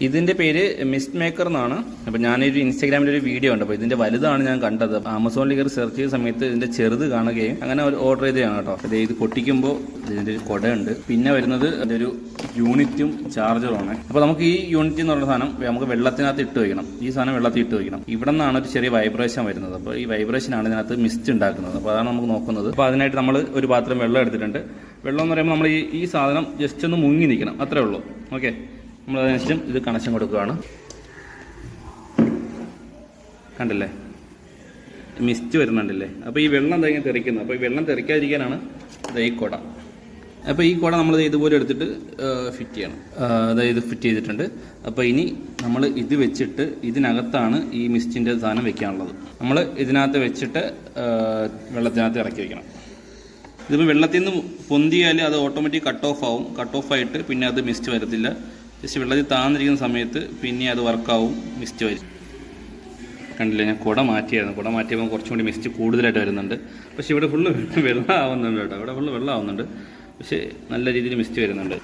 ഇതിൻ്റെ പേര് mist maker എന്നാണ്. അപ്പോൾ ഞാനൊരു ഇൻസ്റ്റാഗ്രാമിലൊരു വീഡിയോ ഉണ്ട്. അപ്പോൾ ഇതിൻ്റെ വലുതാണ് ഞാൻ കണ്ടത്. ആമസോണിൽ കയറി സെർച്ച് ചെയ്ത സമയത്ത് ഇതിൻ്റെ ചെറുത് കാണുകയും അങ്ങനെ ഓർഡർ ചെയ്തതാണ് കേട്ടോ. അതായത് ഇത് പൊട്ടിക്കുമ്പോൾ ഇതിൻ്റെ ഒരു കുടയുണ്ട്. പിന്നെ വരുന്നത് അതിൻ്റെ ഒരു യൂണിറ്റും ചാർജറുമാണ്. അപ്പോൾ നമുക്ക് ഈ യൂണിറ്റ് എന്ന് പറയുന്ന സാധനം നമുക്ക് വെള്ളത്തിനകത്ത് ഇട്ട് വയ്ക്കണം. ഈ സാധനം വെള്ളത്തിൽ ഇട്ട് വയ്ക്കണം. ഇവിടെ നിന്നാണ് ഒരു ചെറിയ വൈബ്രേഷൻ വരുന്നത്. അപ്പോൾ ഈ വൈബ്രേഷനാണ് ഇതിനകത്ത് മിസ്റ്റ് ഉണ്ടാക്കുന്നത്. അപ്പോൾ അതാണ് നമുക്ക് നോക്കുന്നത്. അപ്പോൾ അതിനായിട്ട് നമ്മൾ ഒരു പാത്രം വെള്ളം എടുത്തിട്ടുണ്ട്. വെള്ളം എന്ന് പറയുമ്പോൾ നമ്മൾ ഈ സാധനം ജസ്റ്റ് ഒന്ന് മുങ്ങി നിൽക്കണം, അത്രേ ഉള്ളൂ. ഓക്കെ, നമ്മൾ അതിനുശേഷം ഇത് കണക്ഷൻ കൊടുക്കുകയാണ്. കണ്ടില്ലേ, മിസ്റ്റ് വരുന്നുണ്ടല്ലേ. അപ്പോൾ ഈ വെള്ളം എന്താ തെറിക്കുന്നത്. അപ്പോൾ ഈ വെള്ളം തെറിക്കാതിരിക്കാനാണ് ഈ കുട. അപ്പോൾ ഈ കുട നമ്മൾ ഇതുപോലെ എടുത്തിട്ട് ഫിറ്റ് ചെയ്യണം. അതായത് ഫിറ്റ് ചെയ്തിട്ടുണ്ട്. അപ്പോൾ ഇനി നമ്മൾ ഇത് വെച്ചിട്ട് ഇതിനകത്താണ് ഈ മിസ്റ്റിൻ്റെ സാധനം വെക്കാനുള്ളത്. നമ്മൾ ഇതിനകത്ത് വെച്ചിട്ട് വെള്ളത്തിനകത്ത് ഇറക്കി വെക്കണം. ഇതിപ്പോൾ വെള്ളത്തിൽ നിന്ന് പൊന്തിയാൽ അത് ഓട്ടോമാറ്റിക് കട്ട് ഓഫ് ആവും. കട്ട് ഓഫ് ആയിട്ട് പിന്നെ അത് മിസ്റ്റ് വരത്തില്ല. ജസ്റ്റ് വെള്ളത്തിൽ താന്നിരിക്കുന്ന സമയത്ത് പിന്നെ അത് വർക്കാവും, മിസ്റ്റ് വരും. കണ്ടില്ലേ, ഞാൻ കുട മാറ്റിയായിരുന്നു. കുട മാറ്റിയപ്പോൾ കുറച്ചും കൂടി മിസ്റ്റ് കൂടുതലായിട്ട് വരുന്നുണ്ട്. പക്ഷേ ഇവിടെ ഫുള്ള് വെള്ളം ആവുന്നുണ്ട് കേട്ടോ. ഇവിടെ ഫുള്ള് വെള്ളം ആവുന്നുണ്ട്. പക്ഷേ നല്ല രീതിയിൽ മിസ്റ്റ് വരുന്നുണ്ട്.